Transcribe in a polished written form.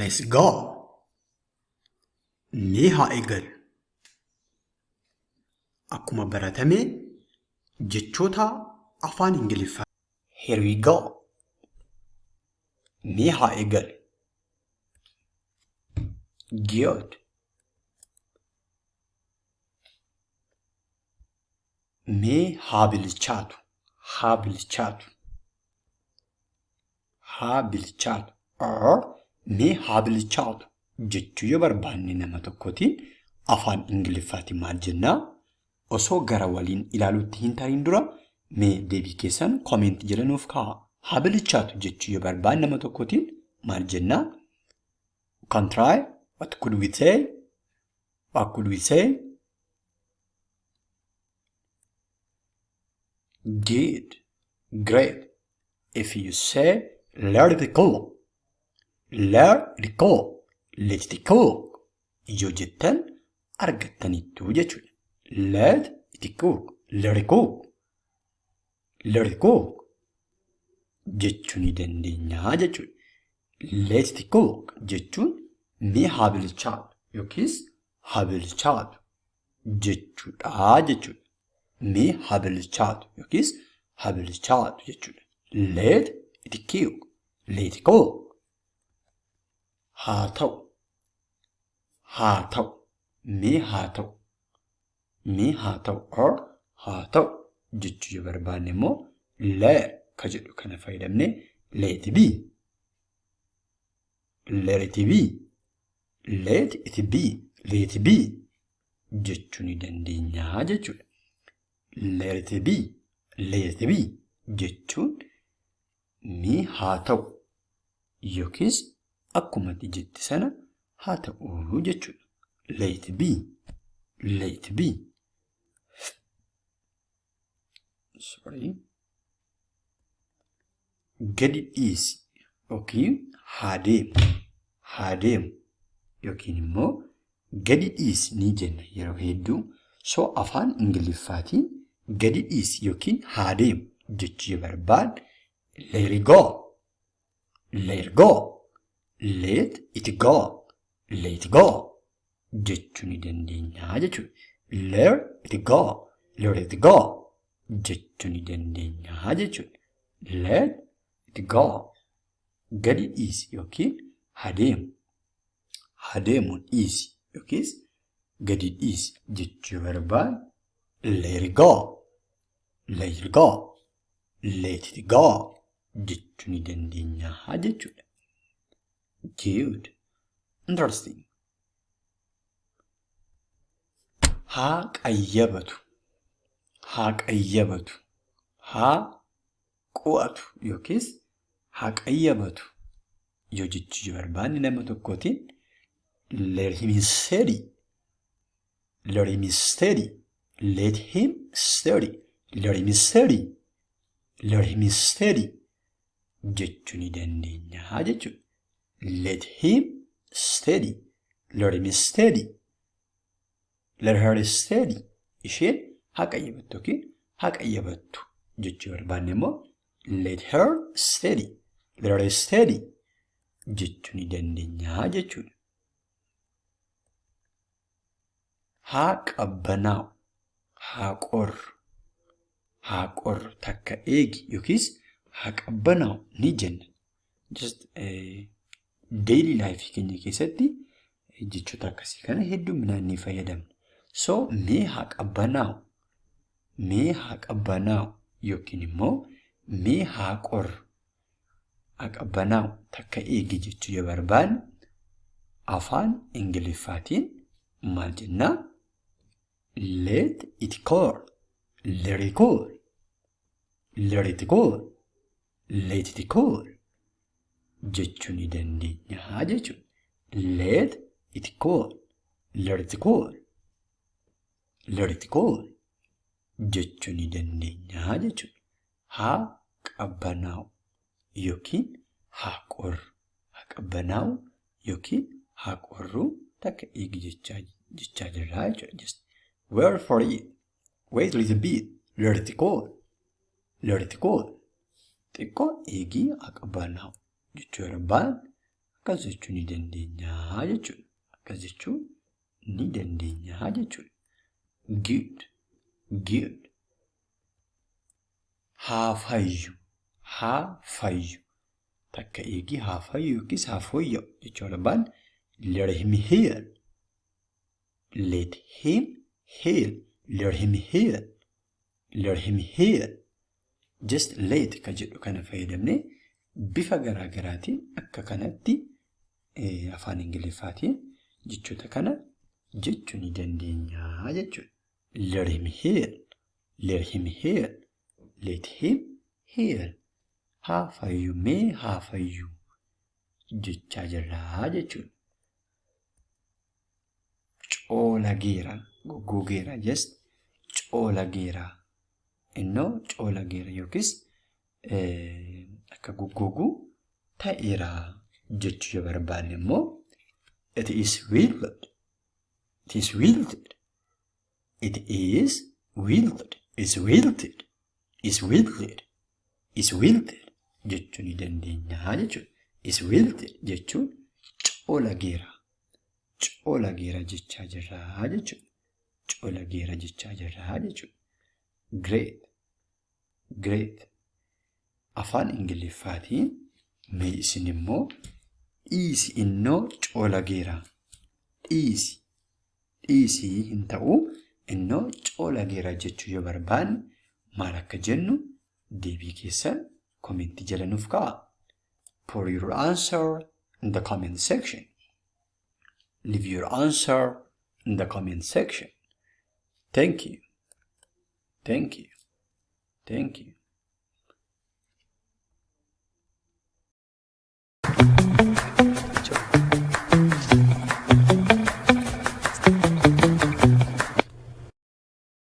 Let's go. Mee haa eegalu. Akkuma baratame jechoota afaan Ingiliffaa. Here we go. Mee haa eegalu. Good. Mee haa bilchaatu. Haa bilchaatu. Haa bilchaatu. Mee haa bilchaatu jechuu yoo barbaanne nama tokkootiin afaan Ingiliffaatiin maal jennaa? Osoo gara waliin ilaaluutti hin ta'iin dura mee deebii keessan koomentii jala nuuf kaa'aa. Haa bilchaatu jechuu yoo barbaanne nama tokkootiin maal jennaa? You can try. What could we say? What could we say? Good. Great. If you say let it go. Let it go. Let it go. Yoo jettan argattaniittuu jechuudha. Let it go. Let it go. Let it go. Jechuu ni dandeenya jechuudha. Let it go jechuun mee haa bilchaatu yookiis haa bilchaatu jechuudha jechuudha. Mee haa bilchaatu yookiis haa bilchaatu jechuudha. Let it go. Let it go. Haa ta'u. Haa ta'u. Mee haa ta'u. Mee haa ta'u or haa ta'u jechuu yoo barbaanne immoo let ka jedhu kana fayyadamne let it be. Let it be. Let it be. Let it be jechuu ni dandeenya jechuudha. Let it be. Let it be jechuun mee haa ta'u yookiis akkuma jette sana haa ta'u jechuudha. Let it be. Let it be. Sorry. Gadi dhiisi yookiin haa deemu. Haa deemu yookiin immoo gadi dhiisi ni jenna yeroo hedduu. So afaan Ingiliffaatiin gadi dhiisi yookiin haa deemu jechuu yoo barbaanne let it go. Let it go. Let it go. Let it go jechuu ni dandeenya jechuudha. Let it go. Let it go jechuu ni dandeenya jechuudha. Let it go. Gadi dhiisi yookiin haa deemu. Haa deemuun dhiisi yookiis gadi dhiisi jechuu yoo barbaanne let it go. Let it go. Let it go jechuu ni dandeenya jechuudha. Good. Interesting. Haa qayyabatu. Haa qayyabatu. Haa qu'atu yookiis haa qayyabatu yoo jechuu yoo barbaanne nama tokkootiin let him study. Let him study. Let him study. Let him study. Let him study jechuu ni dandeenya jechuudha. Let him study. Let him study. Let her study. Isheen haa qayyabattu yookiin haa qayyabattu jechuu barbaanne immoo let her study. Let her study jechuu ni dandeenya jechuudha. Haa qabbanaa'u. Haa qorru. Haa qorru takka eegi yookiis haa qabbanaa'u ni jenna. Just daily life keenya keessatti jechoota akkasii kana hedduminaan ni fayyadamna. So mee haa qabbanaa'u. Mee haa qabbanaa'u yookiin immoo mee haa qorru. Haa qabbanaa'u takka eegi jechuu yoo barbaanne afaan Ingiliffaatiin maal jennaa? Let it cool. Let it cool. Let it cool. Let it cool jechuu ni dandeenya jechuudha. Let it cool. Let it cool. Let it cool jechuu ni dandeenya jechuudha. Haa qabbanaa'u yookiin haa qorru. Haa qabbanaa'u yookiin haa qorru takka eegi jechaa jirra jechuudha. Just wait for it. Wait a little bit. Let it cool. Let it cool. Xiqqoo eegii haa qabbanaa'u jechuu yoo barbaanne akkas jechuu ni dandeenya jechuudha. Akkas jechuu ni dandeenya jechuudha. Good. Good. Haa fayyu. Haa fayyu. Takka eegi haa fayyu yookiis haa fooyya'u jechuu barbaanne let him heal. Let him heal. Let him heal. Let him heal. Just let ka jedhu kana fayyadamne bifa garaa garaatiin akka kanatti afaan Ingiliffaatiin jechoota kana jechuu ni dandeenya jechuudha. Let him heal. Let him heal. Let him heal. Haa fayyu mee haa fayyu jechaa jirraa jechuudha. Coolageera goggogeera just coolageera. Innoo coolageera yookiis akka goggoguu ta'eera jechuu yoo barbaanne immoo it is wilted. It is wilted. It is wilted. Is wilted. Is wilted. Is wilted jechuu ni dandeenya jechuudha. Is wilted jechuun coolageera. Coolageera jechaa jirraa jechuudha. Coolageera jechaa jirraa jechuudha. Great. Great. Afaan Ingiliffaatiin mee isin immoo dhiisi innoo coolageera. Dhiisi. Dhiisii hin ta'u innoo coolageera jechuu yoo barbaanne maal akka jennu deebii keessan komentii jala nuuf kaa'aa. Pour your answer in the comment section. Leave your answer in the comment section. Thank you. Thank you. Thank you.